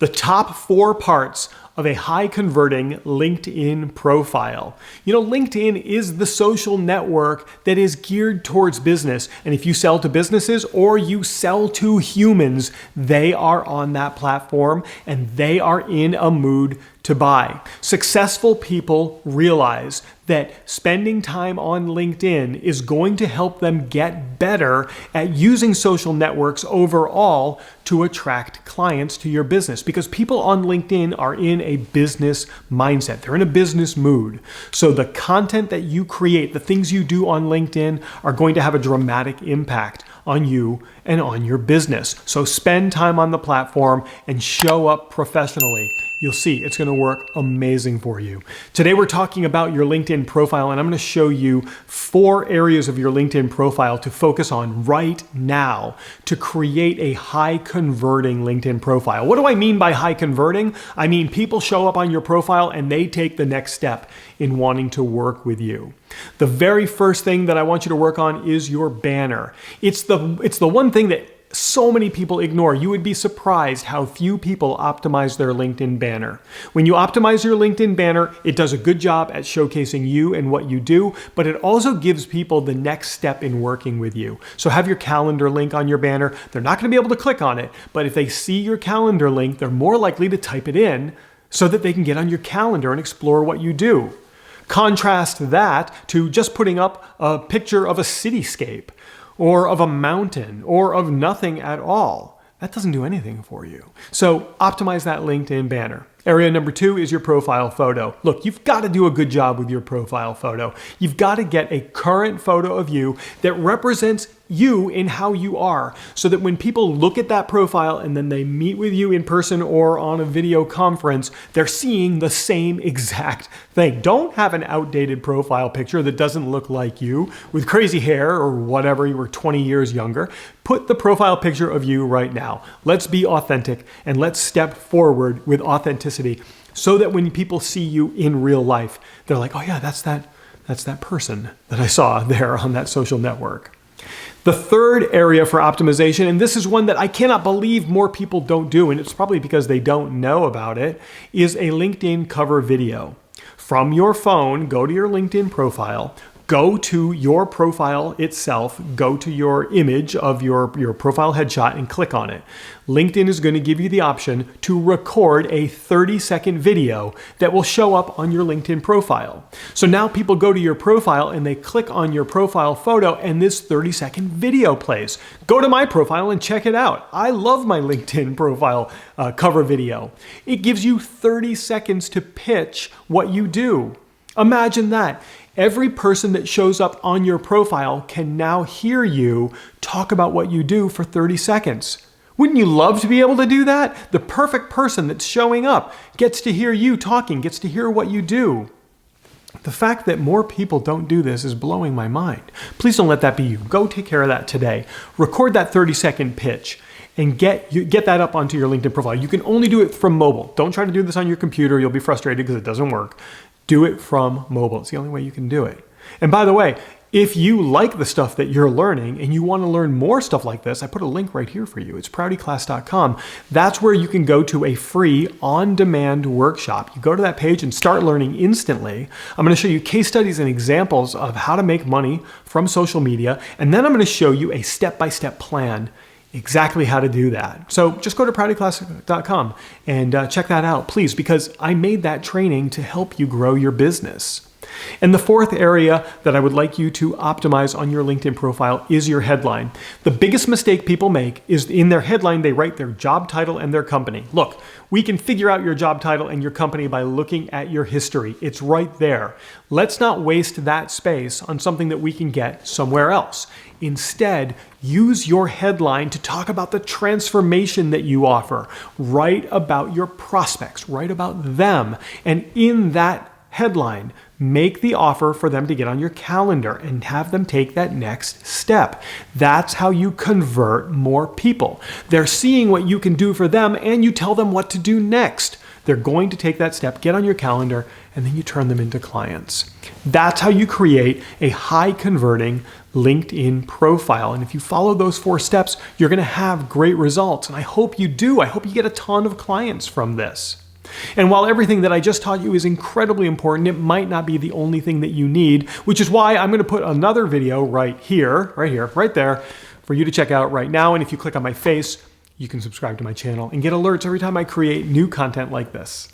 The top 4 parts of a high converting LinkedIn profile. You know, LinkedIn is the social network that is geared towards business. And if you sell to businesses or you sell to humans, they are on that platform and they are in a mood to buy. Successful people realize that spending time on LinkedIn is going to help them get better at using social networks overall to attract clients to your business, because people on LinkedIn are in a business mindset. They're in a business mood. So the content that you create, the things you do on LinkedIn are going to have a dramatic impact on you and on your business. So spend time on the platform and show up professionally. You'll see it's going to work amazing for you. Today we're talking about your LinkedIn profile, and I'm going to show you 4 areas of your LinkedIn profile to focus on right now to create a high converting LinkedIn profile. What do I mean by high converting? I mean people show up on your profile and they take the next step in wanting to work with you. The very first thing that I want you to work on is your banner. It's the one thing that so many people ignore. You would be surprised how few people optimize their LinkedIn banner. When you optimize your LinkedIn banner, it does a good job at showcasing you and what you do, but it also gives people the next step in working with you. So have your calendar link on your banner. They're not going to be able to click on it, but if they see your calendar link, they're more likely to type it in so that they can get on your calendar and explore what you do. Contrast that to just putting up a picture of a cityscape or of a mountain, or of nothing at all. That doesn't do anything for you. So optimize that LinkedIn banner. Area number 2 is your profile photo. Look, you've got to do a good job with your profile photo. You've got to get a current photo of you that represents you in how you are, so that when people look at that profile and then they meet with you in person or on a video conference, they're seeing the same exact thing. Don't have an outdated profile picture that doesn't look like you with crazy hair or whatever, you were 20 years younger. Put the profile picture of you right now. Let's be authentic and let's step forward with authenticity so that when people see you in real life, they're like, oh yeah, that's that person that I saw there on that social network. The third area for optimization, and this is one that I cannot believe more people don't do, and it's probably because they don't know about it, is a LinkedIn cover video. From your phone, go to your LinkedIn profile, go to your profile itself, go to your image of your profile headshot and click on it. LinkedIn is going to give you the option to record a 30-second video that will show up on your LinkedIn profile. So now people go to your profile and they click on your profile photo and this 30-second video plays. Go to my profile and check it out. I love my LinkedIn profile cover video. It gives you 30 seconds to pitch what you do. Imagine that. Every person that shows up on your profile can now hear you talk about what you do for 30 seconds. Wouldn't you love to be able to do that? The perfect person that's showing up gets to hear you talking, gets to hear what you do. The fact that more people don't do this is blowing my mind. Please don't let that be you. Go take care of that today. Record that 30-second pitch and get that up onto your LinkedIn profile. You can only do it from mobile. Don't try to do this on your computer. You'll be frustrated because it doesn't work. Do it from mobile. It's the only way you can do it. And by the way, if you like the stuff that you're learning and you want to learn more stuff like this, I put a link right here for you. It's proutyclass.com. That's where you can go to a free on-demand workshop. You go to that page and start learning instantly. I'm going to show you case studies and examples of how to make money from social media. And then I'm going to show you a step-by-step plan exactly how to do that. So just go to proutyclass.com and check that out, please, because I made that training to help you grow your business. And the fourth area that I would like you to optimize on your LinkedIn profile is your headline. The biggest mistake people make is in their headline, they write their job title and their company. Look, we can figure out your job title and your company by looking at your history. It's right there. Let's not waste that space on something that we can get somewhere else. Instead, use your headline to talk about the transformation that you offer. Write about your prospects, write about them. And in that headline, make the offer for them to get on your calendar and have them take that next step. That's how you convert more people. They're seeing what you can do for them and you tell them what to do next. They're going to take that step, get on your calendar, and then you turn them into clients. That's how you create a high converting LinkedIn profile. And if you follow those 4 steps, you're going to have great results. And I hope you do. I hope you get a ton of clients from this. And while everything that I just taught you is incredibly important, it might not be the only thing that you need, which is why I'm going to put another video right there, for you to check out right now. And if you click on my face, you can subscribe to my channel and get alerts every time I create new content like this.